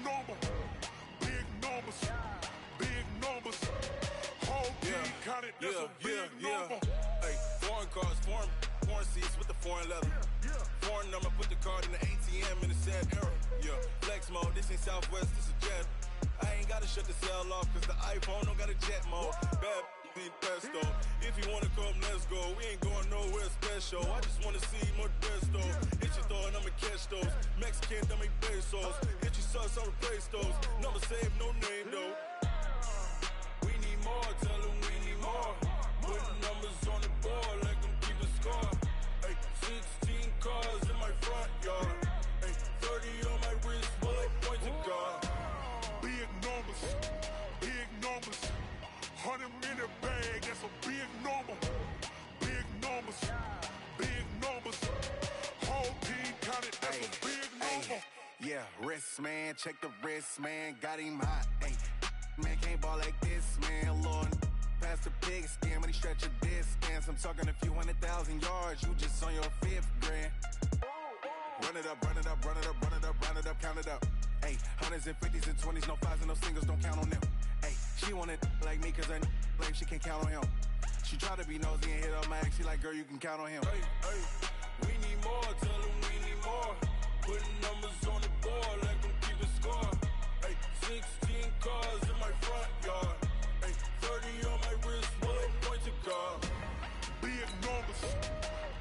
number. Big numbers. Big numbers. Whole team counted, that's a big number. Hey, foreign cars, foreign seats with the foreign leather. Foreign number, put the card in the ATM in the sad era. Yeah, flex mode, this ain't Southwest, this is Jet. I ain't gotta shut the cell off, cause the iPhone don't got a jet mode. Bad be pesto. If you wanna come, let's go. We ain't going nowhere special. I just wanna see more Modesto. Hit your thought, I'ma catch those. Mexican, dummy pesos. Hit your sauce, I'll replace those. Number save, no name though. We need more, tell them we need more. Putting numbers on the board, like them keep a score. Hey, 16 cars in my front yard. Hey, 30 on my wrist, bullet point to God. Big numbers, big numbers. 100 in the bag, that's a big number. Big numbers, big numbers. Whole team counted, that's a big number. Yeah, wrist man, check the wrist man, got him hot. Ay, man can't ball like this, man. Lord, past the pig skin when he stretch a distance. I'm talking a few 100,000 yards, you just on your 5th grand. Run it up, run it up, run it up, run it up, round it up, count it up. Ay, 100s and 50s and 20s, no 5s and no singles, don't count on them. Ay, she wanted like me cause I like she can't count on him. She tried to be nosy and hit up my ex, she like, girl, you can count on him. Hey, hey, we need more, tell them we need more. Putting numbers on the board, like them keep a score. Hey, 16 cars in my front yard. Hey, 30 on my wrist, bullet point to God. Big numbers,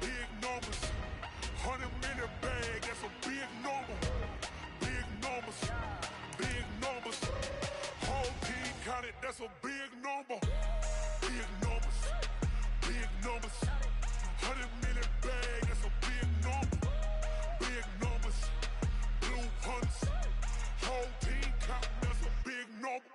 big numbers. 100 in the bag, that's a big number. Big numbers, big numbers. Whole team counted, that's a big number. Big numbers, big numbers. 100 in the bag, that's a big number. Big numbers, blue hunts. Whole team counting, that's a big number.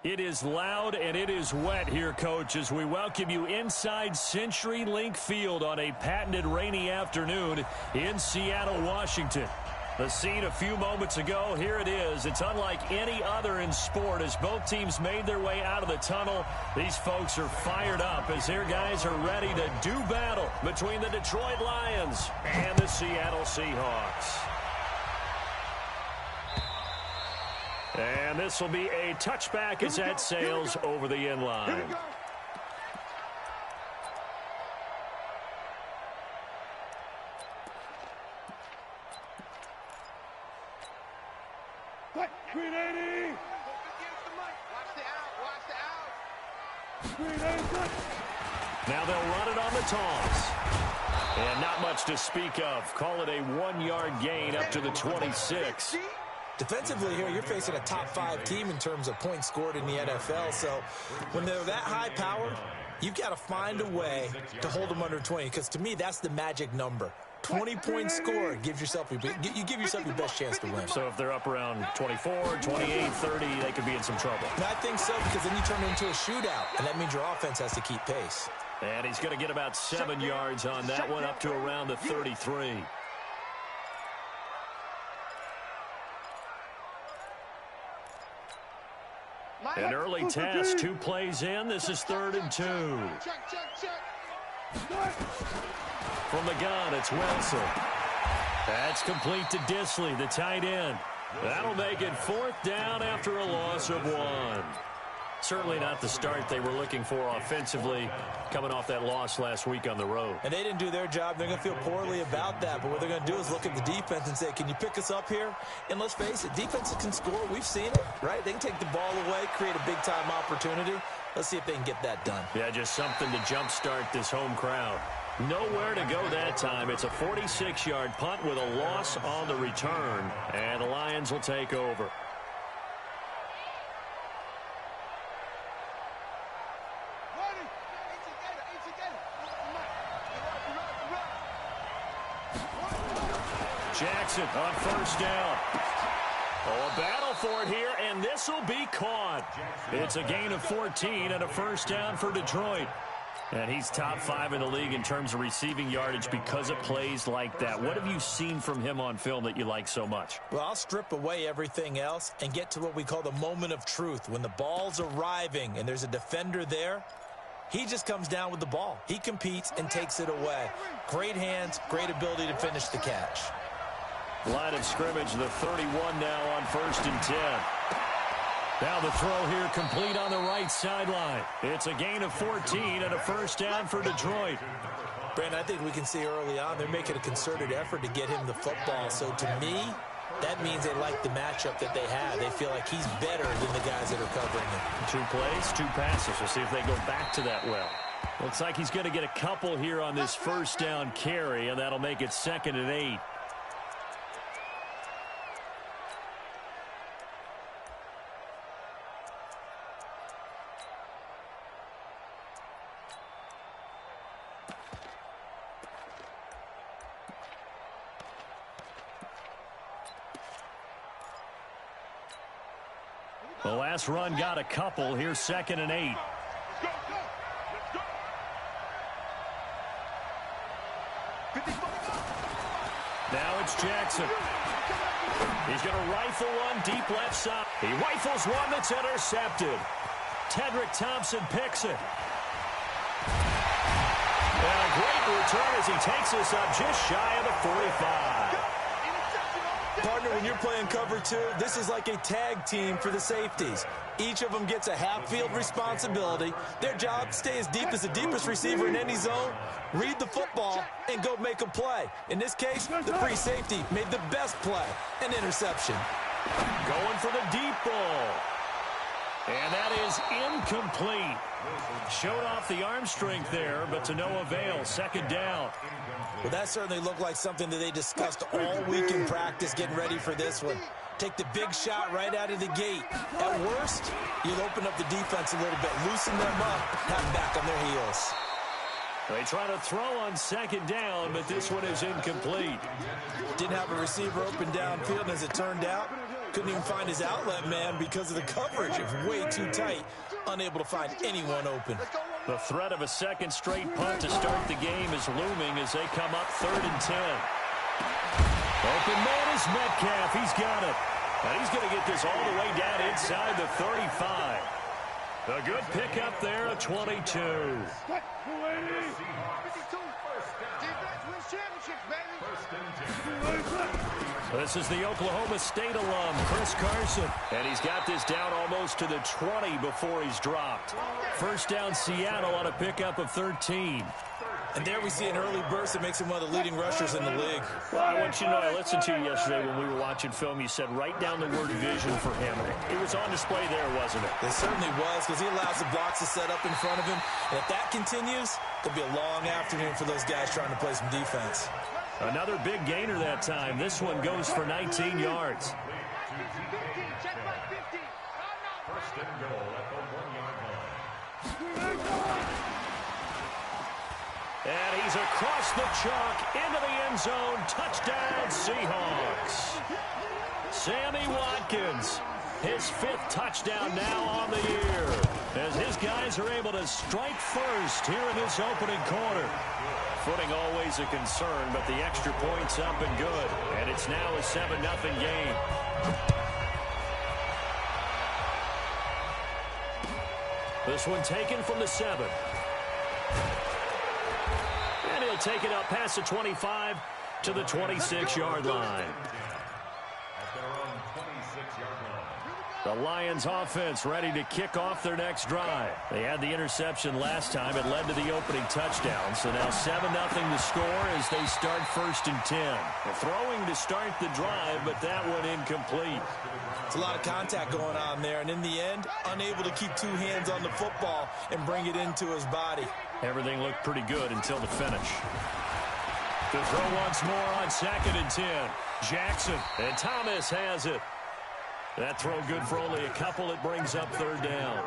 It is loud and it is wet here, Coach, as we welcome you inside CenturyLink Field on a patented rainy afternoon in Seattle, Washington. The scene a few moments ago, here it is. It's unlike any other in sport as both teams made their way out of the tunnel. These folks are fired up as their guys are ready to do battle between the Detroit Lions and the Seattle Seahawks. And this will be a touchback as that sails over the end line. Now they'll run it on the toss. And not much to speak of. Call it a 1-yard gain up to the 26. Defensively here, you're facing a top 5 team in terms of points scored in the NFL. So when they're that high power, you've got to find a way to hold them under 20. Because to me, that's the magic number. 20 points scored gives yourself you give yourself your best chance to win. So if they're up around 24, 28, 30, they could be in some trouble. And I think so, because then you turn it into a shootout, and that means your offense has to keep pace. And he's going to get about 7 yards on that one, up to around the 33. An early test, 2 plays in. This is 3rd and 2. From the gun, it's Wilson. That's complete to Disley, the tight end. That'll make it 4th down after a loss of 1. Certainly not the start they were looking for offensively, coming off that loss last week on the road. And they didn't do their job. They're going to feel poorly about that. But what they're going to do is look at the defense and say, can you pick us up here? And let's face it, defenses can score. We've seen it, right? They can take the ball away, create a big-time opportunity. Let's see if they can get that done. Yeah, just something to jumpstart this home crowd. Nowhere to go that time. It's a 46-yard punt with a loss on the return. And the Lions will take over. Jackson on 1st down. Oh, a battle for it here, and this will be caught. It's a gain of 14 and a 1st down for Detroit. And he's top 5 in the league in terms of receiving yardage because of plays like that. What have you seen from him on film that you like so much? Well, I'll strip away everything else and get to what we call the moment of truth. When the ball's arriving and there's a defender there, he just comes down with the ball. He competes and takes it away. Great hands, great ability to finish the catch. Line of scrimmage, the 31 now on 1st and 10. Now the throw here complete on the right sideline. It's a gain of 14 and a 1st down for Detroit. Brandon, I think we can see early on they're making a concerted effort to get him the football. So to me, that means they like the matchup that they have. They feel like he's better than the guys that are covering him. 2 plays, 2 passes. We'll see if they go back to that well. Looks like he's going to get a couple here on this 1st down carry, and that'll make it 2nd and 8. The last run got a couple. Here's 2nd and 8. Now it's Jackson. He's going to rifle one deep left side. He rifles one that's intercepted. Tedrick Thompson picks it. And a great return as he takes this up just shy of the 45. Partner, when you're playing cover 2, this is like a tag team for the safeties. Each of them gets a half-field responsibility. Their job, stay as deep as the deepest receiver in any zone, read the football, and go make a play. In this case, the free safety made the best play, an interception. Going for the deep ball. And that is incomplete. Showed off the arm strength there, but to no avail. 2nd down. Well, that certainly looked like something that they discussed all week in practice getting ready for this one. Take the big shot right out of the gate. At worst, you'll open up the defense a little bit, loosen them up, have them back on their heels. They try to throw on 2nd down, but this one is incomplete. Didn't have a receiver open downfield, and as it turned out, couldn't even find his outlet man because of the coverage. It was way too tight, unable to find anyone open. The threat of a 2nd straight punt to start the game is looming as they come up 3rd and 10. Open man is Metcalf. He's got it. And he's going to get this all the way down inside the 35. A good pickup there, a 22. This is the Oklahoma State alum, Chris Carson. And he's got this down almost to the 20 before he's dropped. First down, Seattle on a pickup of 13. And there we see an early burst that makes him one of the leading rushers in the league. Well, I want you to know, I listened to you yesterday when we were watching film. You said write down the word vision for him. It was on display there, wasn't it? It certainly was, because he allows the blocks to set up in front of him. And if that continues, it'll be a long afternoon for those guys trying to play some defense. Another big gainer that time. This one goes for 19 yards. First and goal at the 1-yard line. And he's across the chalk into the end zone. Touchdown, Seahawks. Sammy Watkins, his 5th touchdown now on the year, as his guys are able to strike first here in this opening quarter. Footing always a concern, but the extra point's up and good. And it's now a 7-0 game. This one taken from the 7. And he'll take it up past the 25 to the 26-yard line. The Lions offense ready to kick off their next drive. They had the interception last time. It led to the opening touchdown. So now 7-0 the score as they start 1st and 10. They're throwing to start the drive, but that one incomplete. It's a lot of contact going on there, and in the end, unable to keep 2 hands on the football and bring it into his body. Everything looked pretty good until the finish. To throw once more on 2nd and 10. Jackson, and Thomas has it. That throw good for only a couple. It brings up 3rd down.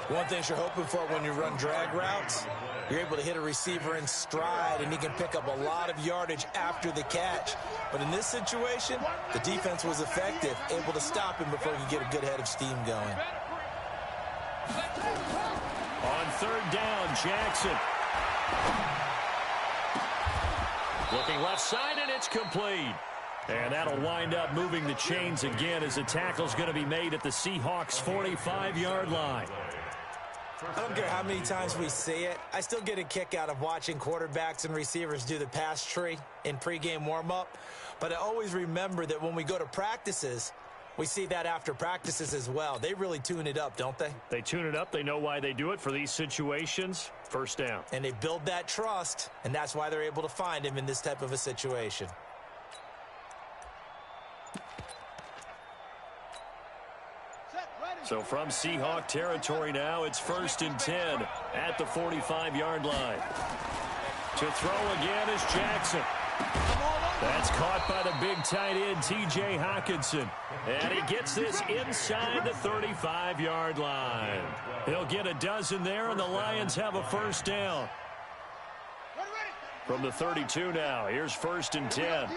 One thing you're hoping for when you run drag routes, you're able to hit a receiver in stride, and he can pick up a lot of yardage after the catch. But in this situation, the defense was effective, able to stop him before he could get a good head of steam going. On 3rd down, Jackson. Looking left side, and it's complete. And that'll wind up moving the chains again as the tackle's going to be made at the Seahawks' 45-yard line. I don't care how many times we see it. I still get a kick out of watching quarterbacks and receivers do the pass tree in pregame warm-up. But I always remember that when we go to practices, we see that after practices as well. They really tune it up, don't they? They tune it up. They know why they do it for these situations. 1st down. And they build that trust, and that's why they're able to find him in this type of a situation. So from Seahawk territory now, it's 1st and 10 at the 45-yard line. To throw again is Jackson. That's caught by the big tight end, T.J. Hawkinson. And he gets this inside the 35-yard line. He'll get a dozen there, and the Lions have a 1st down. From the 32 now, here's 1st and 10.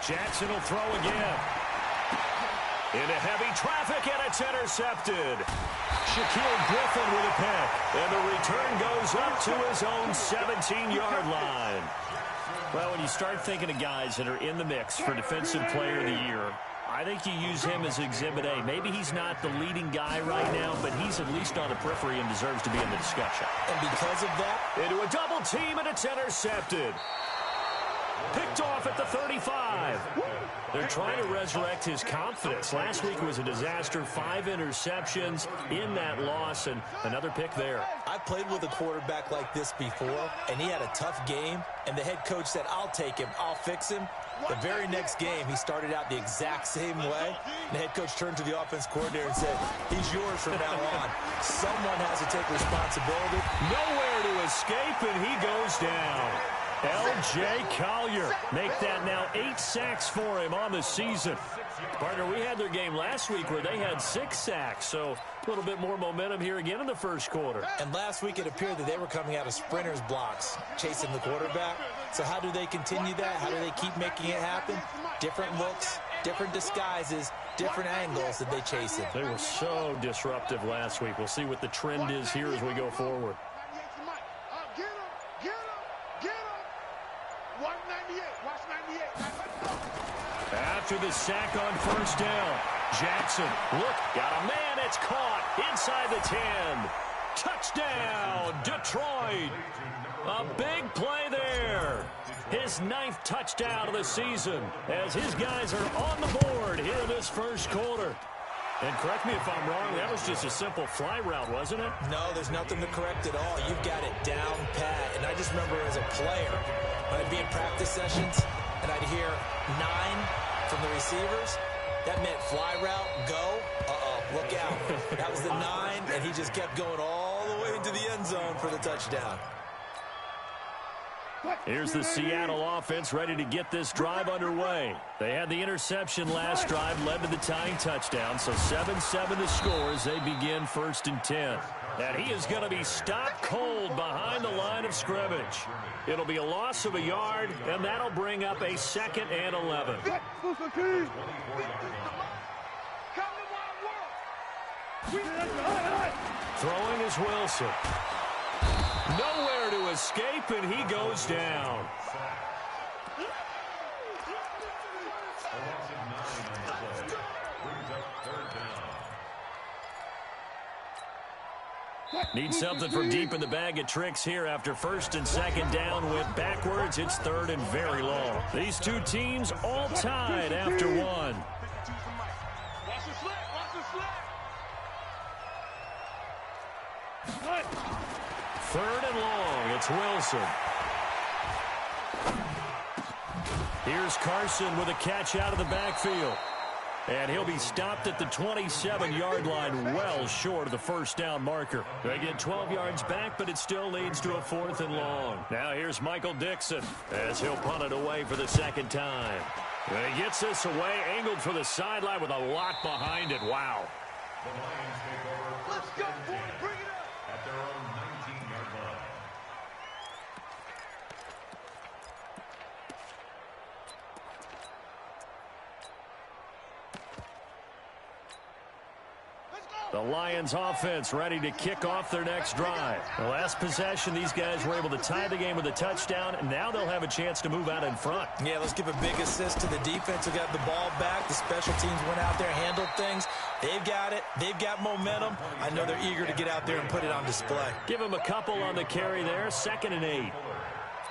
Jackson will throw again. Into heavy traffic, and it's intercepted. Shaquille Griffin with a pick. And the return goes up to his own 17-yard line. Well, when you start thinking of guys that are in the mix for Defensive Player of the Year, I think you use him as Exhibit A. Maybe he's not the leading guy right now, but he's at least on the periphery and deserves to be in the discussion. And because of that, into a double team, and it's intercepted. Picked off at the 35. They're trying to resurrect his confidence. Last week was a disaster. 5 interceptions in that loss, and another pick there. I've played with a quarterback like this before, and he had a tough game, and the head coach said, I'll take him, I'll fix him. The very next game, he started out the exact same way. The head coach turned to the offense coordinator and said, he's yours from now on. Someone has to take responsibility. Nowhere to escape, and he goes down. L.J. Collier make that now 8 sacks for him on the season. Partner, we had their game last week where they had 6 sacks, so a little bit more momentum here again in the first quarter. And last week it appeared that they were coming out of sprinters blocks, chasing the quarterback. So how do they continue that? How do they keep making it happen? Different looks, different disguises, different angles that they chase him. They were so disruptive last week. We'll see what the trend is here as we go forward. After the sack on first down, Jackson, look, got a man, it's caught inside the 10. Touchdown, Detroit. A big play there. His 9th touchdown of the season as his guys are on the board here in this first quarter. And correct me if I'm wrong, that was just a simple fly route, wasn't it? No, there's nothing to correct at all. You've got it down pat. And I just remember as a player, when I'd be in practice sessions and I'd hear 9 from the receivers, that meant fly route, go, look out. That was the 9, and he just kept going all the way into the end zone for the touchdown. Here's the Seattle offense ready to get this drive underway. They had the interception last drive, led to the tying touchdown, so 7-7 the score as they begin 1st and 10. And he is going to be stopped cold behind the line of scrimmage. It'll be a loss of a yard, and that'll bring up a 2nd and 11. Throwing is Wilson. Nowhere to escape, and he goes down. Need something from deep in the bag of tricks here after 1st and 2nd down. Went backwards. It's 3rd and very long. These two teams all tied after 1. 3rd and long. It's Wilson. Here's Carson with a catch out of the backfield. And he'll be stopped at the 27-yard line, well short of the first down marker. They get 12 yards back, but it still leads to a 4th and long. Now here's Michael Dixon as he'll punt it away for the 2nd time. And he gets this away, angled for the sideline with a lot behind it. Wow. The Lions take over. Let's go, boy. Bring it up. At their own 19-yard line. The Lions offense ready to kick off their next drive. The last possession, these guys were able to tie the game with a touchdown, and now they'll have a chance to move out in front. Yeah, let's give a big assist to the defense who got the ball back. The special teams went out there, handled things. They've got it. They've got momentum. I know they're eager to get out there and put it on display. Give them a couple on the carry there, 2nd and 8.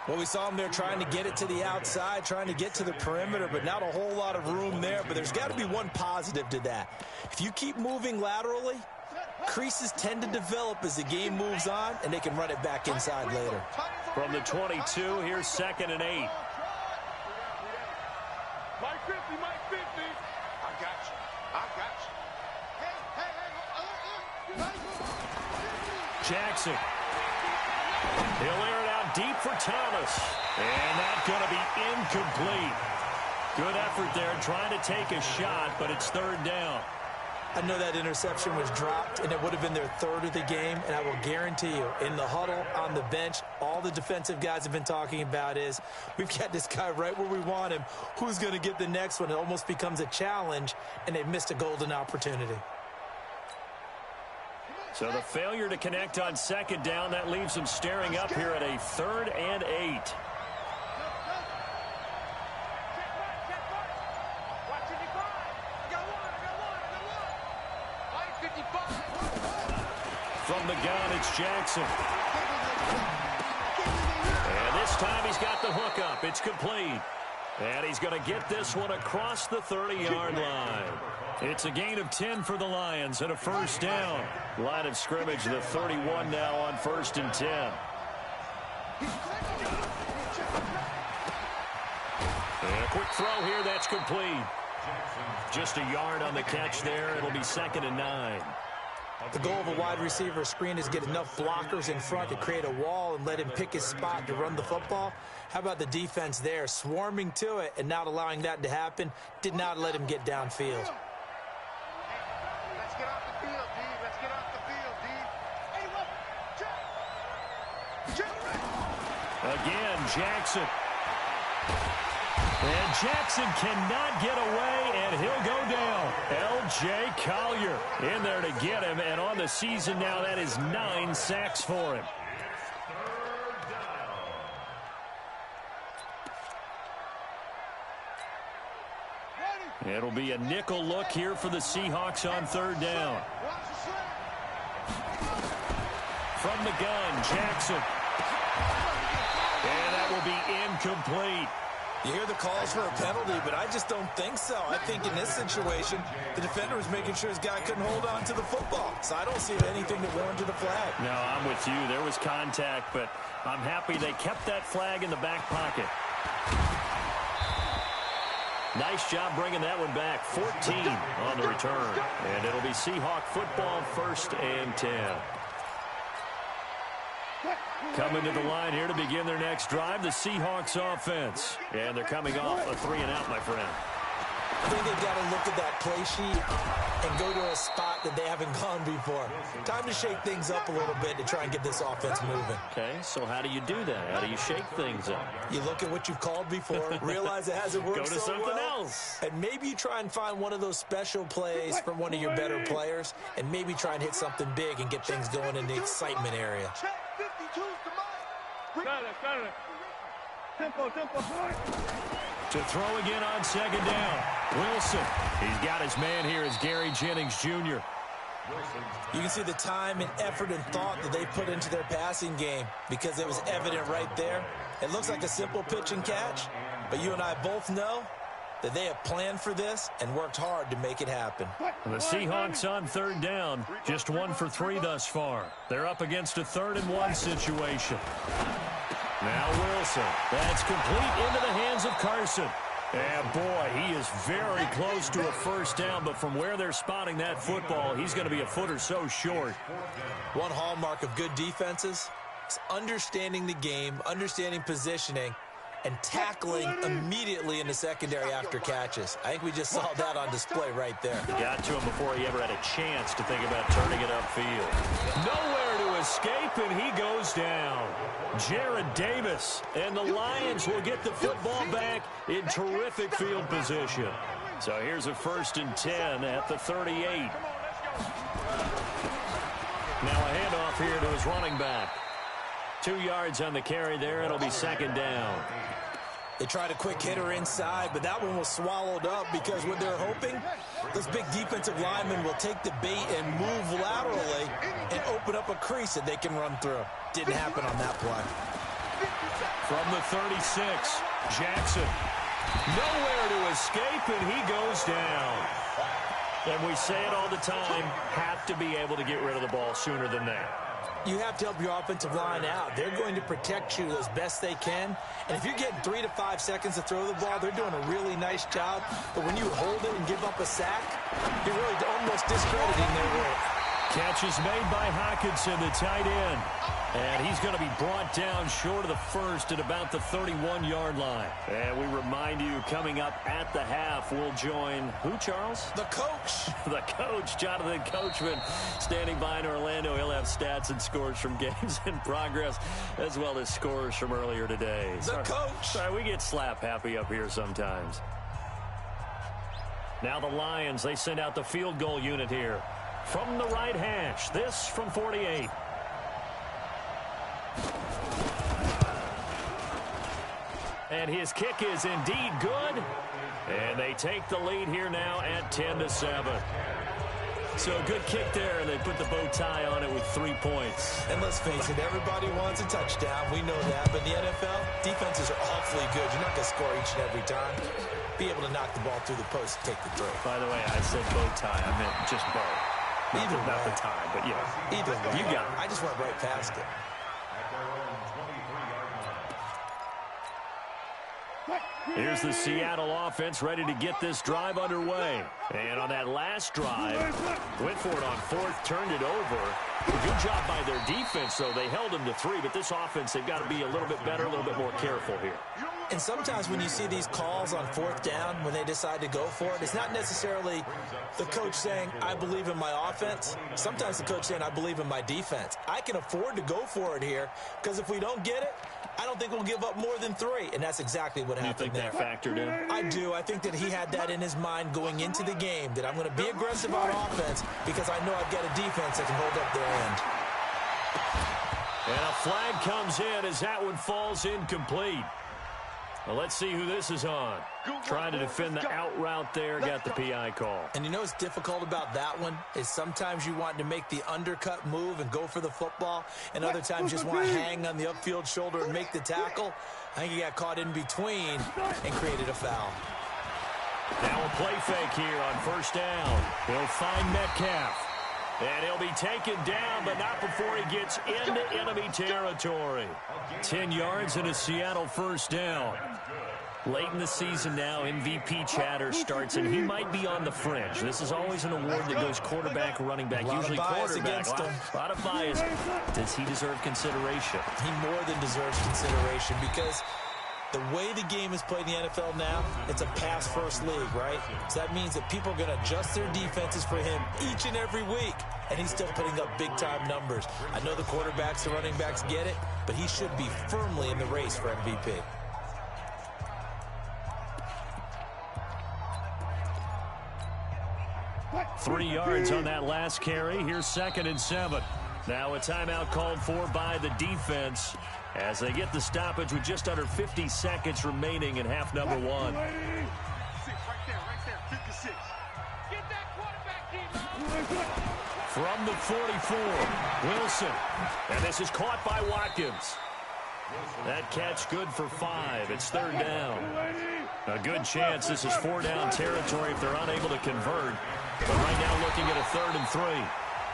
Well, we saw them there trying to get it to the outside, trying to get to the perimeter, but not a whole lot of room there. But there's got to be one positive to that. If you keep moving laterally, creases tend to develop as the game moves on, and they can run it back inside later. From the 22, here's 2nd and 8. Mike 50, Mike 50. I got you. I got you. Jackson. He'll air it out deep for Thomas. And that's going to be incomplete. Good effort there trying to take a shot, but it's 3rd down. I know that interception was dropped, and it would have been their 3rd of the game, and I will guarantee you, in the huddle, on the bench, all the defensive guys have been talking about is, we've got this guy right where we want him. Who's going to get the next one? It almost becomes a challenge, and they've missed a golden opportunity. So the failure to connect on 2nd down, that leaves them staring up here at a 3rd and 8. From the gun, it's Jackson. And this time he's got the hook up. It's complete. And he's going to get this one across the 30-yard line. It's a gain of 10 for the Lions and a 1st down. Line of scrimmage, the 31 now on 1st and 10. And a quick throw here, that's complete. Just a yard on the catch there. It'll be 2nd and 9. The goal of a wide receiver screen is get enough blockers in front to create a wall and let him pick his spot to run the football. How about the defense there, swarming to it and not allowing that to happen? Did not let him get downfield. Let's get off the field, D. Let's get off the field, D. Hey, look. Again, Jackson. And Jackson cannot get away, and he'll go down. L.J. Collier in there to get him, and on the season now, that is 9 sacks for him. It'll be a nickel look here for the Seahawks on third down. From the gun, Jackson. And that will be incomplete. You hear the calls for a penalty, but I just don't think so. I think in this situation, the defender was making sure his guy couldn't hold on to the football. So I don't see anything that warranted a flag. No, I'm with you. There was contact, but I'm happy they kept that flag in the back pocket. Nice job bringing that one back. 14 on the return. And it'll be Seahawk football, 1st and 10. Coming to the line here to begin their next drive, the Seahawks offense. And thee coming off a 3-and-out, my friend. I think they've got to look at that play sheet and go to a spot that they haven't gone before. Time to shake things up a little bit to try and get this offense moving. Okay, so how do you do that? How do you shake things up? You look at what you've called before, realize it hasn't worked Go to so something well, else. and maybe you try and find one of those special plays from one of your better players, and maybe try and hit something big and get things going in the excitement area. To throw again on 2nd down. Wilson. He's got his man here as Gary Jennings Jr. You can see the time and effort and thought that they put into their passing game because it was evident right there. It looks like a simple pitch and catch, but you and I both know that they have planned for this and worked hard to make it happen. The Seahawks on 3rd down, just 1 for 3 thus far. They're up against a 3rd-and-1 situation. Now Wilson. That's complete into the hands of Carson. And boy, he is very close to a 1st down, but from where they're spotting that football, he's going to be a foot or so short. One hallmark of good defenses is understanding the game, understanding positioning, and tackling immediately in the secondary after catches. I think we just saw that on display right there. Got to him before he ever had a chance to think about turning it upfield. Nowhere to escape, and he goes down. Jared Davis, and the Lions will get the football back in terrific field position. So here's a 1st and 10 at the 38. Now a handoff here to his running back. 2 yards on the carry there. It'll be 2nd down. They tried a quick hitter inside, but that one was swallowed up because what they're hoping, those big defensive linemen will take the bait and move laterally and open up a crease that they can run through. Didn't happen on that play. From the 36, Jackson. Nowhere to escape, and he goes down. And we say it all the time, have to be able to get rid of the ball sooner than that. You have to help your offensive line out. They're going to protect you as best they can. And if you're getting 3 to 5 seconds to throw the ball, they're doing a really nice job. But when you hold it and give up a sack, you're really almost discrediting their work. Catch is made by Hockenson, the tight end. And he's going to be brought down short of the 1st at about the 31-yard line. And we remind you, coming up at the half, we'll join who, Charles? The coach. The coach, Jonathan Coachman, standing by in Orlando. He'll have stats and scores from games in progress, as well as scores from earlier today. The coach. Sorry, we get slap happy up here sometimes. Now the Lions, they send out the field goal unit here. From the right hash, this from 48. And his kick is indeed good. And they take the lead here now at 10-7. So a good kick there, and they put the bow tie on it with 3 points. And let's face it, everybody wants a touchdown. We know that. But in the NFL, defenses are awfully good. You're not going to score each and every time. Be able to knock the ball through the post and take the throw. By the way, I said bow tie. I meant just bow. Not the tie, but yeah. Either way. You got it. I just went right past it. Here's the Seattle offense ready to get this drive underway. And on that last drive, went for it on 4th, turned it over. Good job by their defense, though. They held them to 3, but this offense, they've got to be a little bit better, a little bit more careful here. And sometimes when you see these calls on 4th down, when they decide to go for it, it's not necessarily the coach saying, I believe in my offense. Sometimes the coach saying, I believe in my defense. I can afford to go for it here, because if we don't get it, I don't think we'll give up more than 3, and that's exactly what happened there. You think that factored in? I do. I think that he had that in his mind going into the game, that I'm going to be aggressive on offense because I know I've got a defense that can hold up their end. And a flag comes in as that one falls incomplete. Well, let's see who this is on. Trying to defend the out route there, got the PI call. And you know what's difficult about that one is sometimes you want to make the undercut move and go for the football, and other times you just want to hang on the upfield shoulder and make the tackle. I think he got caught in between and created a foul. Now a play fake here on first down. He'll find Metcalf. And he'll be taken down, but not before he gets into enemy territory. 10 yards and a Seattle first down. Late in the season now, MVP chatter starts, and he might be on the fringe. This is always an award that goes quarterback, running back, usually quarterback. A lot of bias. Does he deserve consideration? He more than deserves consideration because the way the game is played in the NFL now, it's a pass-first league, right? So that means that people are going to adjust their defenses for him each and every week, and he's still putting up big-time numbers. I know the quarterbacks, the running backs get it, but he should be firmly in the race for MVP. 3 yards on that last carry. Here's 2nd and 7. Now a timeout called for by the defense as they get the stoppage with just under 50 seconds remaining in half number 1. Right there, 56. Get that quarterback, Debo. From the 44, Wilson. And this is caught by Watkins. That catch good for 5. It's 3rd down. A good chance this is 4-down territory if they're unable to convert. But right now looking at a 3rd and 3.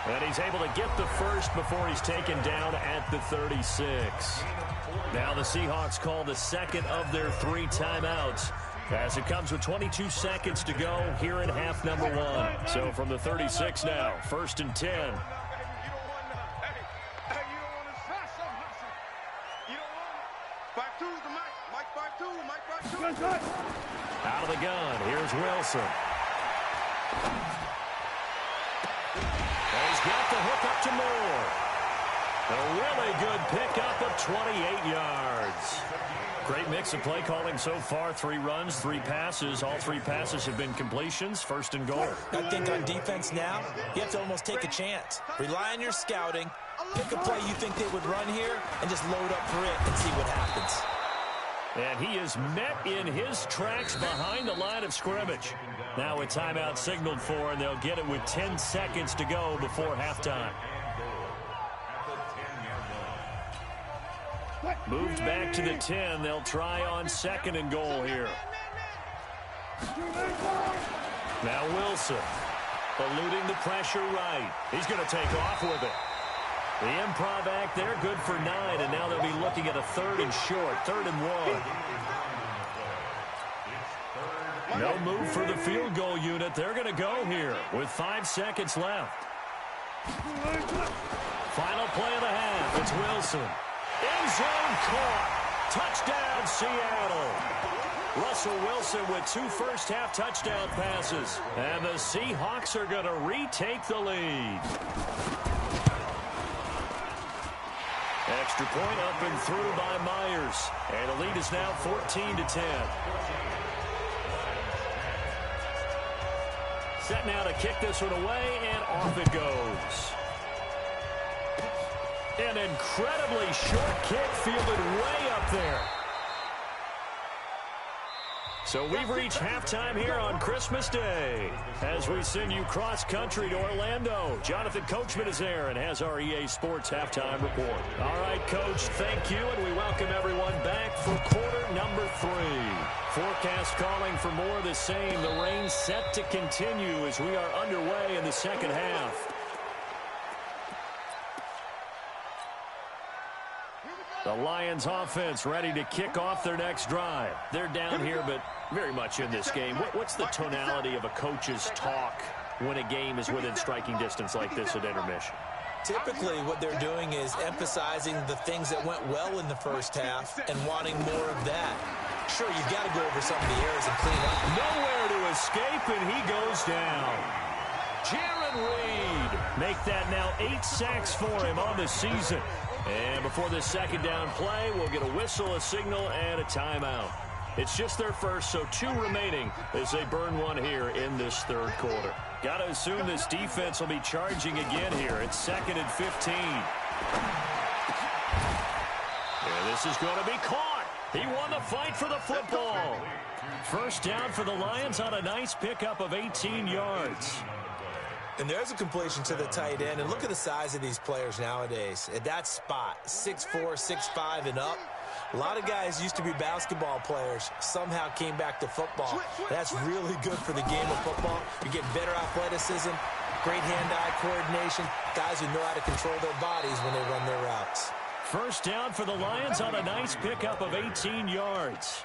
And he's able to get the first before he's taken down at the 36. Now the Seahawks call the second of their 3 timeouts as it comes with 22 seconds to go here in half number 1. So from the 36 now, 1st and 10. Out of the gun, here's Wilson. And he's got the hook up to Moore. A really good pickup of 28 yards. Great mix of play calling so far. 3 runs, 3 passes. All 3 passes have been completions. 1st and goal. I think on defense now, you have to almost take a chance. Rely on your scouting. Pick a play you think they would run here and just load up for it and see what happens. And he is met in his tracks behind the line of scrimmage. Now a timeout signaled for, and they'll get it with 10 seconds to go before halftime. Moved back to the 10. They'll try on 2nd and goal here. Now Wilson, eluding the pressure right. He's going to take off with it. The improv act there, good for 9, and now they'll be looking at a 3rd and short, 3rd and 1. No move for the field goal unit. They're going to go here with 5 seconds left. Final play of the half. It's Wilson. End zone caught. Touchdown, Seattle. Russell Wilson with 2 first-half touchdown passes. And the Seahawks are going to retake the lead. Extra point up and through by Myers. And the lead is now 14-10. Set now to kick this one away, and off it goes. An incredibly short kick fielded way up there. So we've reached halftime here on Christmas Day as we send you cross-country to Orlando. Jonathan Coachman is there and has our EA Sports halftime report. All right, Coach, thank you, and we welcome everyone back for quarter number 3. Forecast calling for more of the same. The rain set to continue as we are underway in the second half. The Lions offense ready to kick off their next drive. They're down here, but very much in this game. What's the tonality of a coach's talk when a game is within striking distance like this at intermission? Typically, what they're doing is emphasizing the things that went well in the first half and wanting more of that. Sure, you've got to go over some of the errors and clean up. Nowhere to escape, and he goes down. Jaron Reed make that now 8 sacks for him on the season. And before this second down play, we'll get a whistle, a signal, and a timeout. It's just their first, so 2 remaining as they burn 1 here in this 3rd quarter. Got to assume this defense will be charging again here. It's 2nd and 15. And this is going to be caught. He won the fight for the football. First down for the Lions on a nice pickup of 18 yards. And there's a completion to the tight end. And look at the size of these players nowadays. At that spot, 6'4", 6'5", and up. A lot of guys used to be basketball players, somehow came back to football. That's really good for the game of football. You're getting better athleticism, great hand-eye coordination, guys who know how to control their bodies when they run their routes. First down for the Lions on a nice pickup of 18 yards.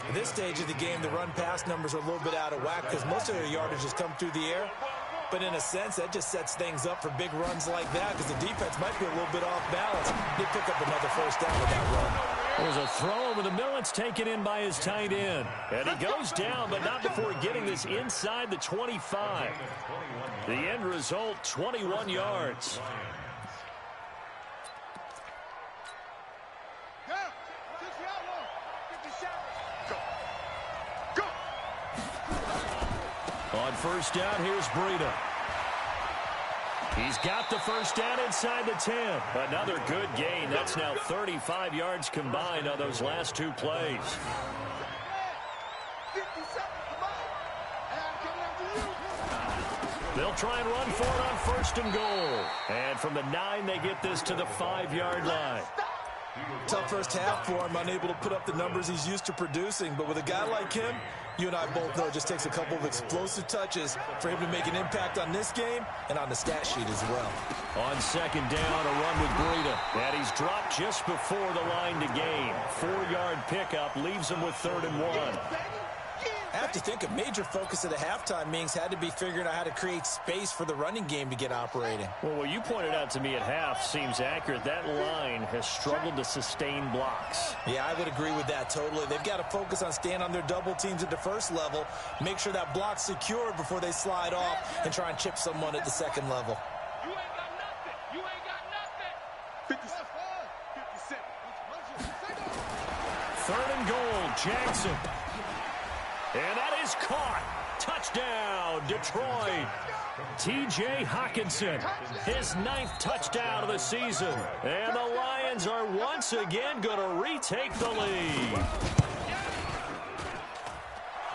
At this stage of the game, the run-pass numbers are a little bit out of whack because most of their yardage has come through the air. But in a sense, that just sets things up for big runs like that because the defense might be a little bit off balance. They pick up another first down with that run. There's a throw over the middle. It's taken in by his tight end. And he goes down, but not before getting this inside the 25. The end result, 21 yards. On first down, here's Breida. He's got the first down inside the 10. Another good gain. That's now 35 yards combined on those last two plays. They'll try and run for it on first and goal. And from the 9, they get this to the 5-yard line. Tough first half for him, unable to put up the numbers he's used to producing. But with a guy like him, you and I both know it just takes a couple of explosive touches for him to make an impact on this game and on the stat sheet as well. On second down, a run with Breida. And he's dropped just before the line to gain. 4-yard pickup leaves him with 3rd and 1. I have to think a major focus of the halftime meetings had to be figuring out how to create space for the running game to get operating. Well, what you pointed out to me at half seems accurate. That line has struggled to sustain blocks. Yeah, I would agree with that totally. They've got to focus on staying on their double teams at the first level, make sure that block's secured before they slide off and try and chip someone at the second level. You ain't got nothing. You ain't got nothing. 57. 3rd and goal, Jackson. And that is caught. Touchdown, Detroit. T.J. Hawkinson, his 9th touchdown of the season. And the Lions are once again going to retake the lead.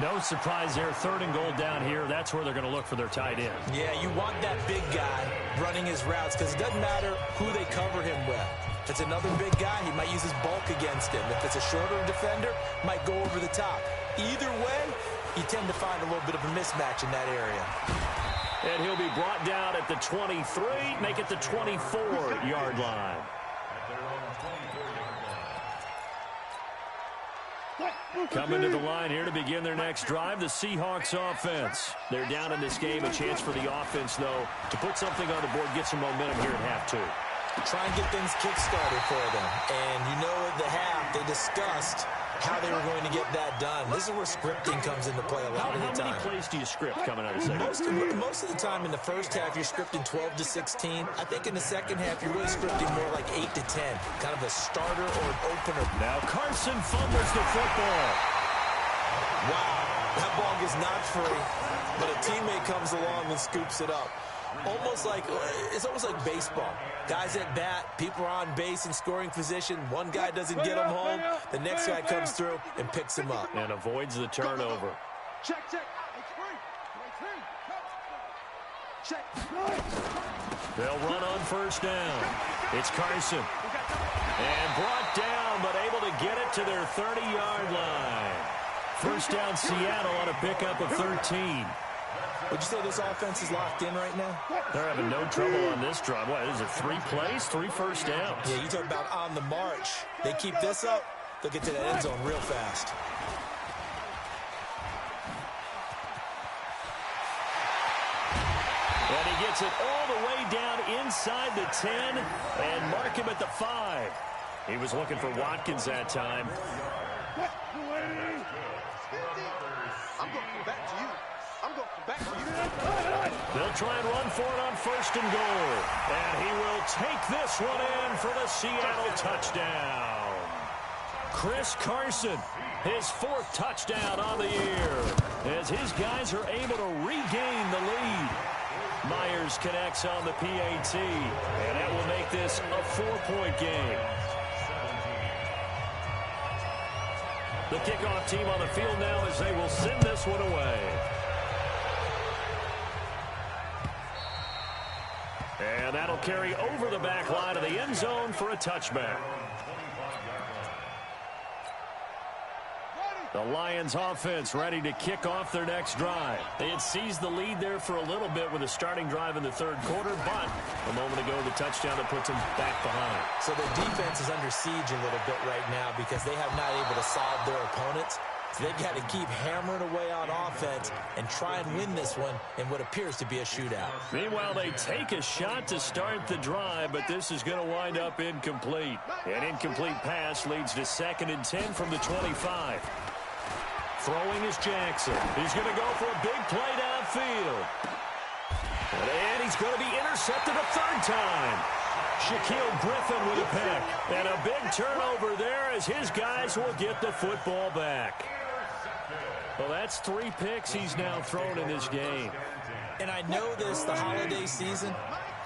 No surprise there. 3rd and goal down here. That's where they're going to look for their tight end. Yeah, you want that big guy running his routes because it doesn't matter who they cover him with. If it's another big guy, he might use his bulk against him. If it's a shorter defender, might go over the top. Either way, you tend to find a little bit of a mismatch in that area. And he'll be brought down at the 23, make it the 24-yard line. Coming to the line here to begin their next drive, the Seahawks offense. They're down in this game. A chance for the offense, though, to put something on the board, get some momentum here at half 2. Try and get things kick-started for them. And you know at the half, they discussed how they were going to get that done. This is where scripting comes into play a lot of the time. How many plays do you script coming out of the second? Most of the time in the first half, you're scripting 12 to 16. I think in the second half, you're really scripting more like 8 to 10. Kind of a starter or an opener. Now Carson fumbles the football. Wow, that ball gets knocked free, but a teammate comes along and scoops it up. It's almost like baseball. Guys at bat, people are on base in scoring position. One guy doesn't get him home. The next guy comes through and picks him up. And avoids the turnover. Check. They'll run on first down. It's Carson. And brought down, but able to get it to their 30-yard line. First down, Seattle on a pickup of 13. Would you say this offense is locked in right now? They're having no trouble on this drive. What is it, 3 plays, 3 first downs? Yeah, you talk about on the march. They keep this up, they'll get to that end zone real fast. And he gets it all the way down inside the 10 and mark him at the 5. He was looking for Watkins that time. I'm going to come back to you. They'll try and run for it on first and goal. And he will take this one in for the Seattle touchdown. Chris Carson, his 4th touchdown on the year, as his guys are able to regain the lead. Myers connects on the PAT, and that will make this a 4-point game. The kickoff team on the field now as they will send this one away. And that'll carry over the back line of the end zone for a touchback. The Lions offense ready to kick off their next drive. They had seized the lead there for a little bit with a starting drive in the third quarter, but a moment ago the touchdown that puts them back behind. So the defense is under siege a little bit right now because they have not able to solve their opponents. So they've got to keep hammering away on offense and try and win this one in what appears to be a shootout. Meanwhile, they take a shot to start the drive, but this is going to wind up incomplete. An incomplete pass leads to 2nd and 10 from the 25. Throwing is Jackson. He's going to go for a big play downfield. And he's going to be intercepted a third time. Shaquille Griffin with a pick. And a big turnover there as his guys will get the football back. Well, that's 3 picks he's now thrown in this game. And I know this, the holiday season,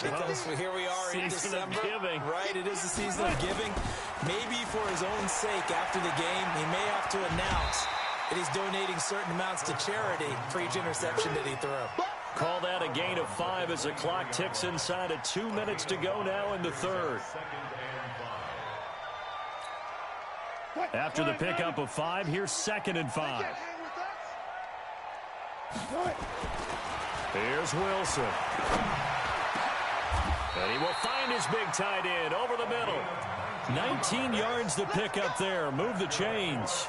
because here we are in December. Season of giving. Right, it is the season of giving. Maybe for his own sake after the game, he may have to announce that he's donating certain amounts to charity for each interception that he threw. Call that a gain of 5 as the clock ticks inside of 2 minutes to go now in the third. After the pickup of 5, here's 2nd and 5. Here's Wilson. And he will find his big tight end over the middle. 19 yards to pick up there. Move the chains.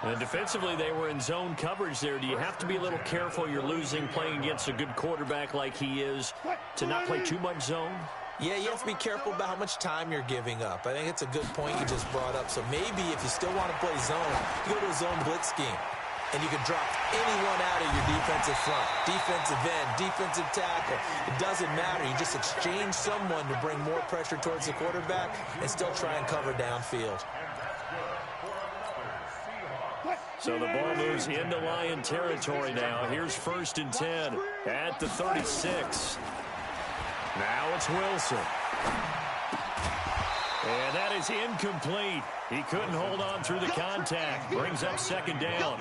And defensively, they were in zone coverage there. Do you have to be a little careful you're losing playing against a good quarterback like he is to not play too much zone? Yeah, you have to be careful about how much time you're giving up. I think it's a good point you just brought up. So maybe if you still want to play zone, you go to a zone blitz scheme. And you can drop anyone out of your defensive front. Defensive end, defensive tackle. It doesn't matter. You just exchange someone to bring more pressure towards the quarterback and still try and cover downfield. So the ball moves into Lion territory now. Here's 1st and 10 at the 36. Now it's Wilson. And that is incomplete. He couldn't hold on through the contact. Brings up 2nd down.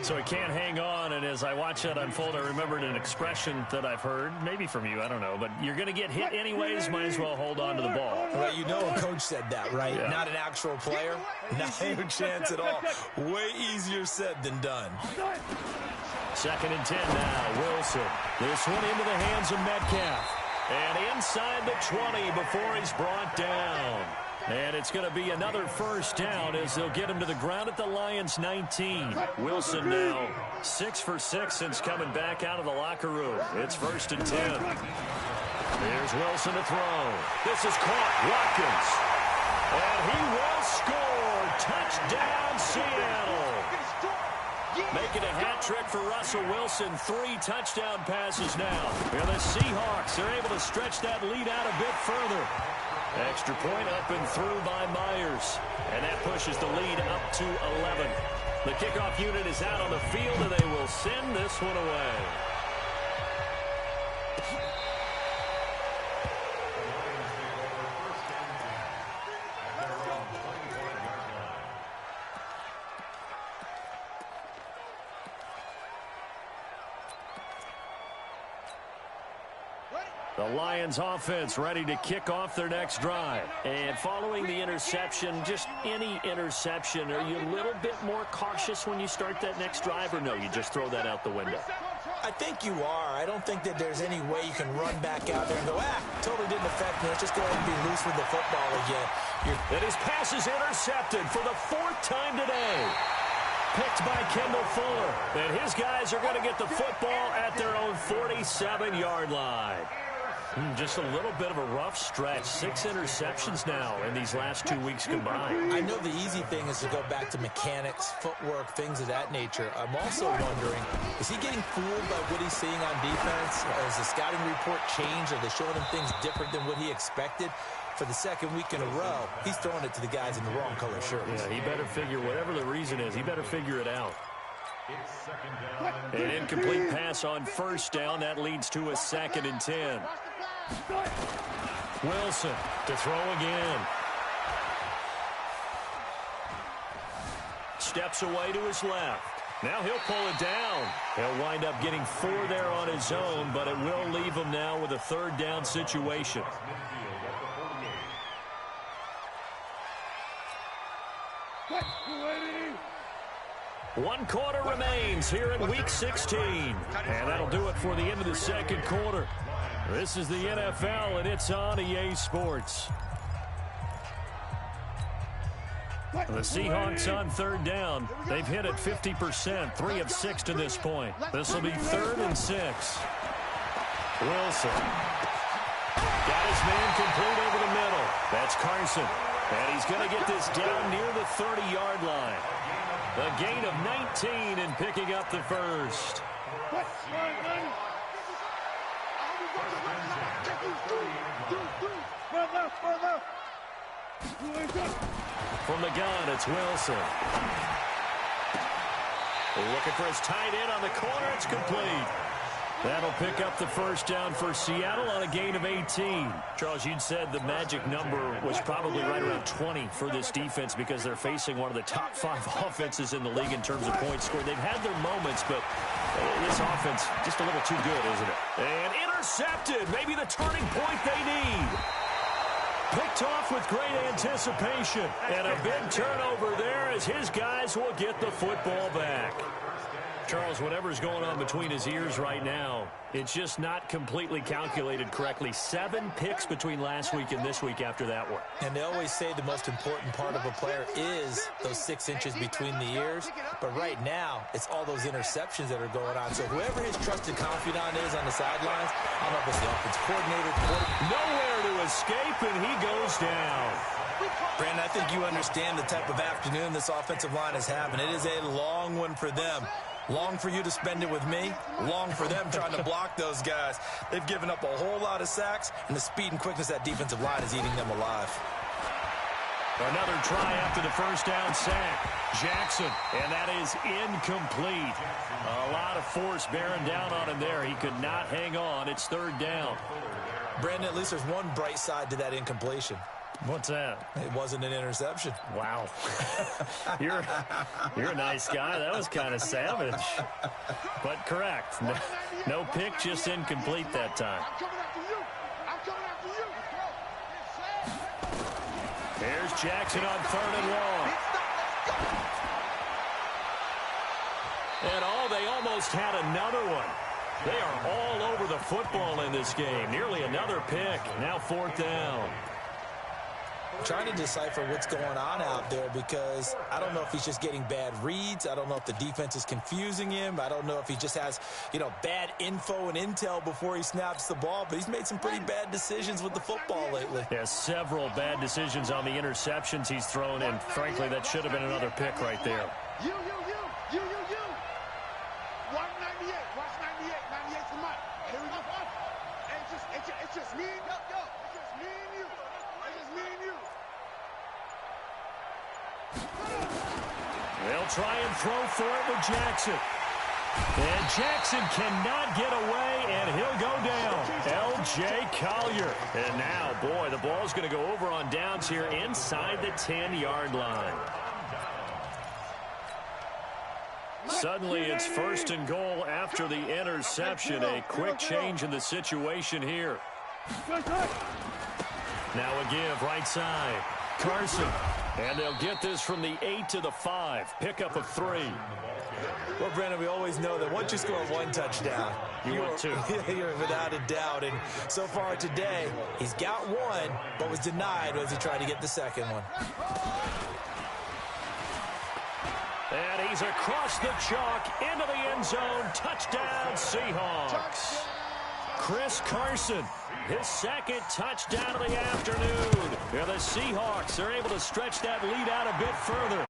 So he can't hang on. And as I watch that unfold, I remembered an expression that I've heard, maybe from you, I don't know. But you're going to get hit anyways, might as well hold on to the ball. Well, you know a coach said that, right? Yeah. Not an actual player. Not a chance at all. Way easier said than done. 2nd and 10 now. Wilson. This one into the hands of Metcalf. And inside the 20 before he's brought down. And it's going to be another 1st down as they'll get him to the ground at the Lions' 19. Wilson now 6 for 6 since coming back out of the locker room. It's 1st and 10. Here's Wilson to throw. This is caught. Watkins. And he will score. Touchdown, Seattle. Making a hat trick for Russell Wilson. 3 touchdown passes now. And the Seahawks are able to stretch that lead out a bit further. Extra point up and through by Myers. And that pushes the lead up to 11. The kickoff unit is out on the field, and they will send this one away. The Lions offense ready to kick off their next drive. And following the interception, just any interception, are you a little bit more cautious when you start that next drive, or no, you just throw that out the window? I think you are. I don't think that there's any way you can run back out there and go, totally didn't affect me. Let's just go ahead and be loose with the football again. And his pass is intercepted for the 4th time today. Picked by Kendall Fuller. And his guys are going to get the football at their own 47-yard line. Just a little bit of a rough stretch. 6 interceptions now in these last 2 weeks combined. I know the easy thing is to go back to mechanics, footwork, things of that nature. I'm also wondering, is he getting fooled by what he's seeing on defense? Has the scouting report changed? Are they showing him things different than what he expected? For the 2nd week in a row, he's throwing it to the guys in the wrong color shirts. Yeah, he better figure, whatever the reason is, he better figure it out. An incomplete pass on 1st down. That leads to a 2nd and 10. Wilson to throw again. steps away to his left. Now he'll pull it down. He'll wind up getting 4 there on his own, but it will leave him now with a third down situation. One quarter remains here in Week 16. And that'll do it for the end of the second quarter. This is the NFL, and it's on EA Sports. The Seahawks on third down. They've hit it 50%, 3 of 6 to this point. This will be 3rd and 6. Wilson. Got his man complete over the middle. That's Carson. And he's going to get this down near the 30-yard line. A gain of 19 and picking up the first. From the gun, it's Wilson. Looking for his tight end on the corner. It's complete. That'll pick up the first down for Seattle on a gain of 18. Charles, you'd said the magic number was probably right around 20 for this defense because they're facing one of the top 5 offenses in the league in terms of points scored. They've had their moments, but this offense just a little too good, isn't it? And intercepted. Maybe the turning point they need. Picked off with great anticipation. And a big turnover there as his guys will get the football back. Charles, whatever's going on between his ears right now, it's just not completely calculated correctly. 7 picks between last week and this week after that one. And they always say the most important part of a player is those 6 inches between the ears. But right now, it's all those interceptions that are going on. So whoever his trusted confidant is on the sidelines, I don't know if it's the offensive coordinator. Nowhere to escape, and he goes down. Brandon, I think you understand the type of afternoon this offensive line is having. It is a long one for them. Long for you to spend it with me. Long for them trying to block those guys. They've given up a whole lot of sacks, and the speed and quickness of that defensive line is eating them alive. Another try after the first down sack. Jackson, and that is incomplete. A lot of force bearing down on him there. He could not hang on. It's 3rd down. Brandon, at least there's one bright side to that incompletion. What's that? It wasn't an interception. Wow. You're a nice guy. That was kind of savage. But correct. No pick, just incomplete that time. There's Jackson on 3rd and long. And they almost had another one. They are all over the football in this game. Nearly another pick. Now 4th down. Trying to decipher what's going on out there because I don't know if he's just getting bad reads. I don't know if the defense is confusing him. I don't know if he just has, bad info and intel before he snaps the ball. But he's made some pretty bad decisions with the football lately. Yeah, several bad decisions on the interceptions he's thrown, and frankly, that should have been another pick right there. You. Watch 98. Watch 98. 98's the mic. Here we go. It's just me and you. It's just me and you. It's just me and you. They'll try and throw for it with Jackson. And Jackson cannot get away, and he'll go down. L.J. Collier. And now, boy, the ball's going to go over on downs here inside the 10-yard line. Suddenly, it's 1st and goal after the interception. A quick change in the situation here. Now a give right side. Carson. And they'll get this from the 8 to the 5. Pickup of 3. Well, Brandon, we always know that once you score 1 touchdown, you're without a doubt. And so far today, he's got 1, but was denied as he tried to get the second one. And he's across the chalk into the end zone. Touchdown, Seahawks. Chris Carson, his 2nd touchdown of the afternoon. The Seahawks are able to stretch that lead out a bit further.